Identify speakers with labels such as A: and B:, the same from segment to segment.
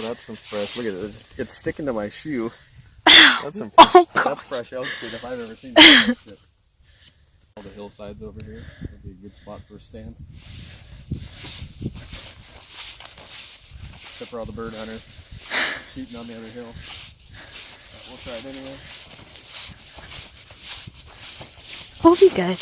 A: that's some fresh. Look at it. It's sticking to my shoe. That's some fresh.
B: Oh,
A: that's fresh elk shit if I've ever seen that shit. All the hillsides over here would be a good spot for a stand. Except for all the bird hunters shooting on the other hill. But we'll try it anyway.
B: We'll be good.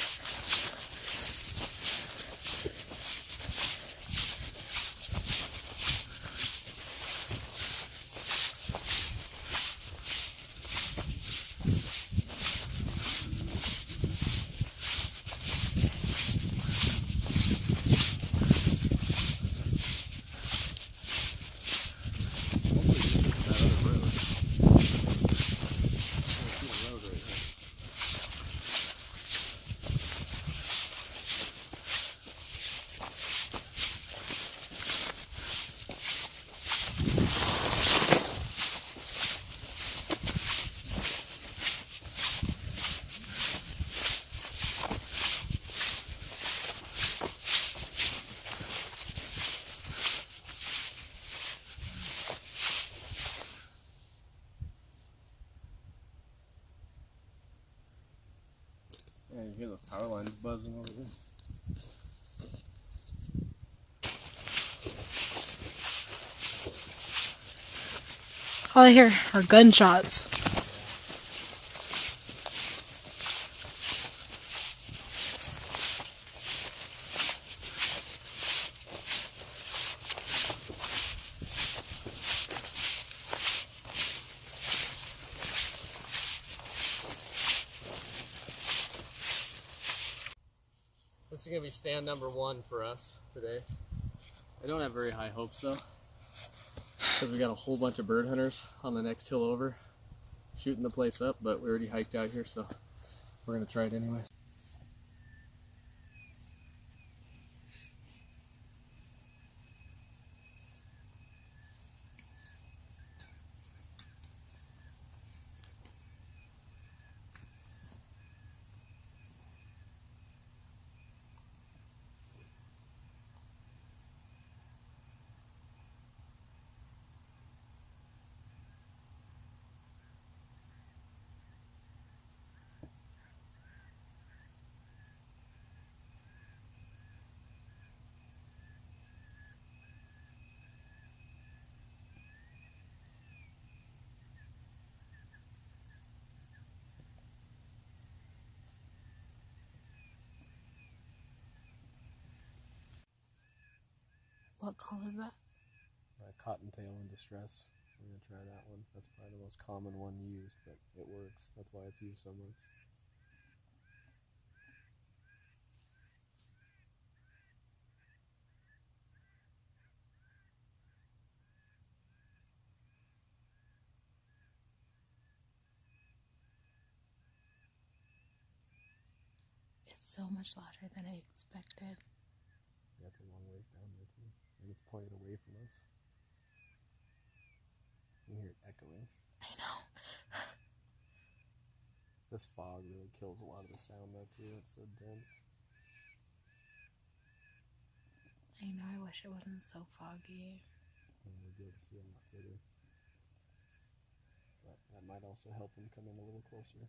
A: Yeah, you hear those power lines buzzing over there.
B: All I hear are gunshots.
A: This is going to be stand number 1 for us today. I don't have very high hopes though, because we got a whole bunch of bird hunters on the next hill over shooting the place up, but we already hiked out here, so we're going to try it anyway.
B: What color is that?
A: Cottontail in distress. We're going to try that one. That's probably the most common one used, but it works. That's why it's used so much.
B: It's so much louder than I expected.
A: Yeah, it's a long ways down there too. Like it's pointed away from us. You can hear it echoing.
B: I know.
A: This fog really kills a lot of the sound though too. It's so dense.
B: I know, I wish it wasn't so foggy.
A: And we'll be able to see a lot better. But that might also help them come in a little closer.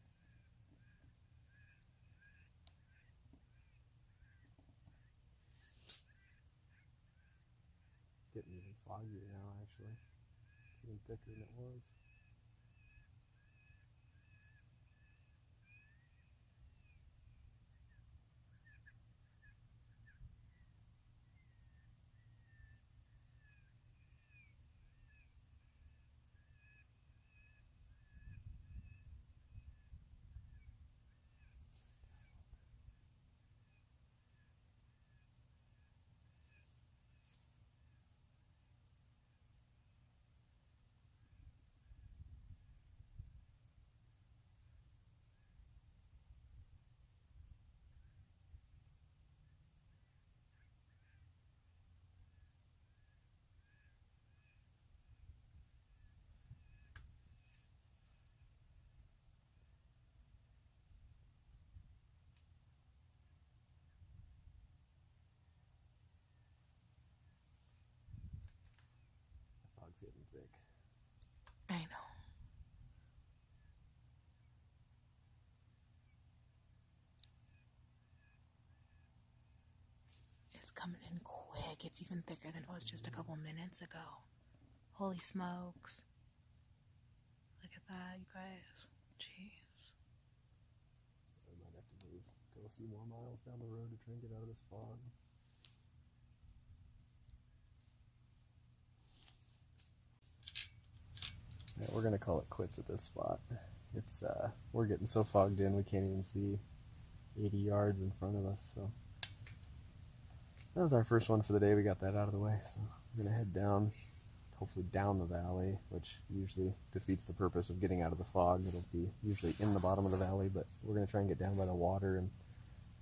A: Getting even foggier now, actually. It's even thicker than it was. getting thick.
B: I know. It's coming in quick. It's even thicker than it was just a couple minutes ago. Holy smokes. Look at that, you guys. Jeez.
A: I might have to go a few more miles down the road to try and get out of this fog. Yeah, we're gonna call it quits at this spot. It's we're getting so fogged in we can't even see 80 yards in front of us. So that was our first one for the day. We got that out of the way. So we're gonna head down, hopefully down the valley, which usually defeats the purpose of getting out of the fog. It'll be usually in the bottom of the valley, but we're gonna try and get down by the water and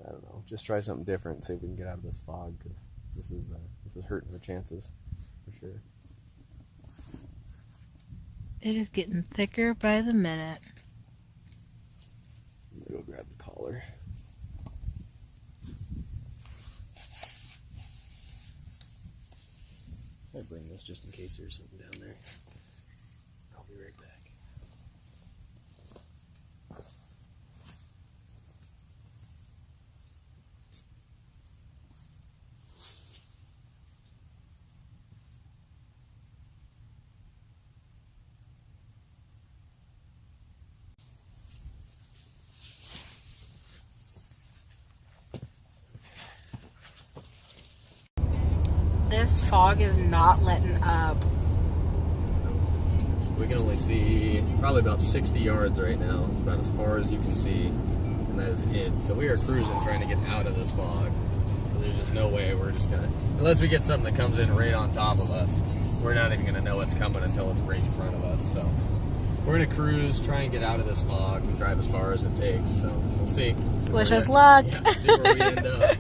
A: I don't know, just try something different and see if we can get out of this fog, because this is hurting our chances for sure.
B: It is getting thicker by the minute.
A: I'm gonna go grab the collar. I bring this just in case there's something down there. I'll be right back.
B: This fog is not letting up.
A: We can only see probably about 60 yards right now. It's about as far as you can see, and that is it. So we are cruising trying to get out of this fog. There's just no way we're just gonna, unless we get something that comes in right on top of us, we're not even gonna know what's coming until it's right in front of us. So we're gonna cruise, try and get out of this fog, and drive as far as it takes. So we'll see.
B: Wish us luck.
A: Yeah, see where we end up.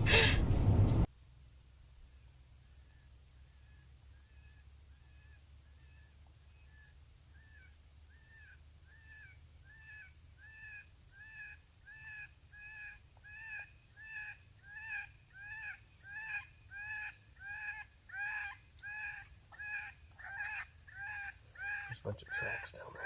A: There's a bunch of tracks down there.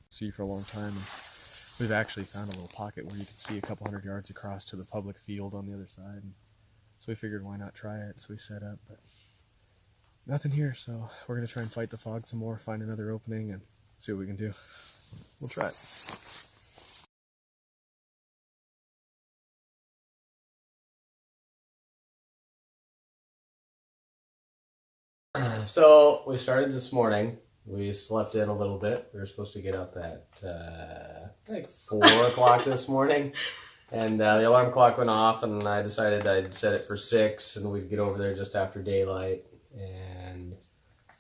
A: See for a long time, and we've actually found a little pocket where you can see a couple hundred yards across to the public field on the other side, and so we figured why not try it. So we set up, but nothing here. So we're gonna try and fight the fog some more, find another opening, and see what we can do. We'll try it. So we started this morning. We slept in a little bit. We were supposed to get up at like 4 o'clock this morning, and the alarm clock went off, and I decided I'd set it for 6, and we'd get over there just after daylight. And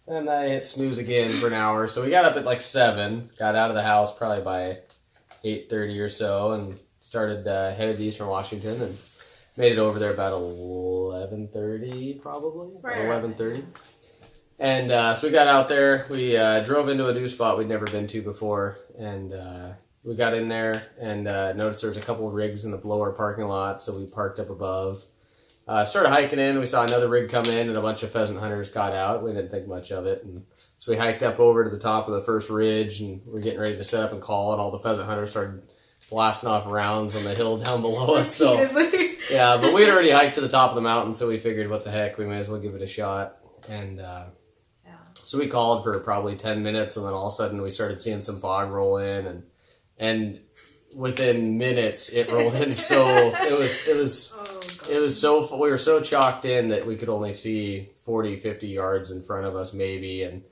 A: then I hit snooze again for an hour. So we got up at like 7, got out of the house probably by 8:30 or so, and started headed east from Washington, and made it over there about 11:30 probably,
B: Right.
A: 11:30. And so we got out there, we drove into a new spot we'd never been to before, and we got in there and noticed there was a couple of rigs in the blower parking lot, so we parked up above Started hiking in. We saw another rig come in, and a bunch of pheasant hunters got out. We didn't think much of it, and so we hiked up over to the top of the first ridge, and we're getting ready to set up and call. And all the pheasant hunters started blasting off rounds on the hill down below us. So yeah, but we'd already hiked to the top of the mountain, so we figured, what the heck, we may as well give it a shot. And so we called for probably 10 minutes, and then all of a sudden we started seeing some fog roll in, and within minutes it rolled in. So it was so, we were so chalked in that we could only see 40, 50 yards in front of us maybe, and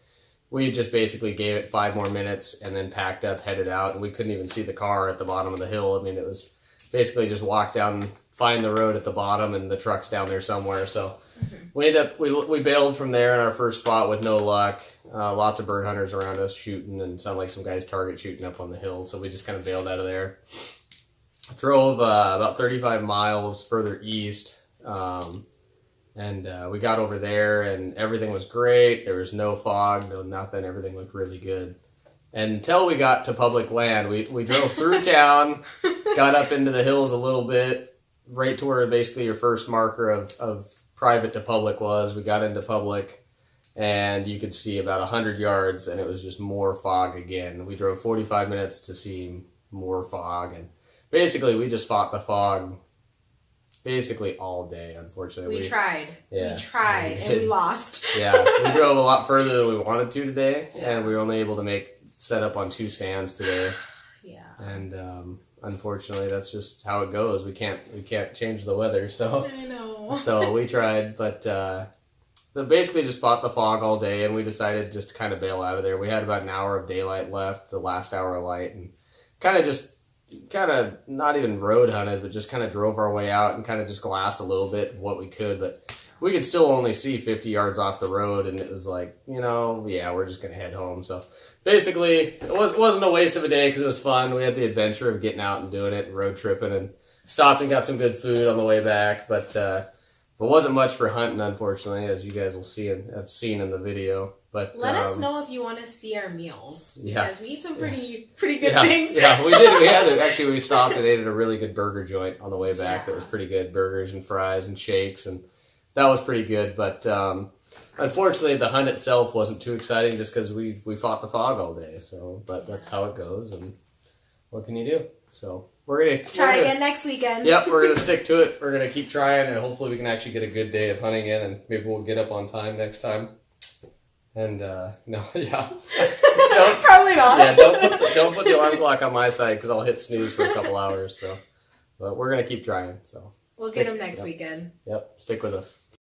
A: we just basically gave it 5 more minutes and then packed up, headed out, and we couldn't even see the car at the bottom of the hill. I mean, it was basically just walk down, find the road at the bottom, and the truck's down there somewhere. So we bailed from there in our first spot with no luck. Lots of bird hunters around us shooting, and sounded like some guys target shooting up on the hill. So we just kind of bailed out of there. Drove about 35 miles further east, and we got over there, and everything was great. There was no fog, no nothing. Everything looked really good. Until we got to public land. We drove through town, got up into the hills a little bit, right to where basically your first marker of private to public was. We got into public, and you could see about 100 yards, and it was just more fog again. We drove 45 minutes to see more fog, and basically we just fought the fog basically all day, unfortunately.
B: We tried.
A: Yeah,
B: we tried, and we lost.
A: Yeah, we drove a lot further than we wanted to today, and we were only able to set up on 2 stands today. Yeah. And unfortunately, that's just how it goes. We can't change the weather, so
B: I know.
A: So we tried, but basically just fought the fog all day, and we decided just to kind of bail out of there. We had about an hour of daylight left, the last hour of light, and kind of not even road hunted, but just kind of drove our way out and kind of just glassed a little bit of what we could, but we could still only see 50 yards off the road, and it was like, we're just going to head home. So basically, it wasn't a waste of a day because it was fun. We had the adventure of getting out and doing it and road tripping, and stopped and got some good food on the way back, but wasn't much for hunting, unfortunately, as you guys will see and have seen in the video. But
B: let us know if you want to see our meals.
A: Yeah,
B: because we eat some pretty good things.
A: Yeah, we did. We stopped and ate at a really good burger joint on the way back. That was pretty good. Burgers and fries and shakes, and that was pretty good. But unfortunately, the hunt itself wasn't too exciting just because we fought the fog all day. So, but that's how it goes, and what can you do? So we're gonna
B: try again next weekend.
A: Yep, we're gonna stick to it. We're gonna keep trying, and hopefully we can actually get a good day of hunting in, and maybe we'll get up on time next time. And no, yeah,
B: probably not.
A: Yeah, don't put the alarm clock on my side because I'll hit snooze for a couple hours. So, but we're gonna keep trying. So
B: we'll get them next weekend.
A: Yep, stick with us.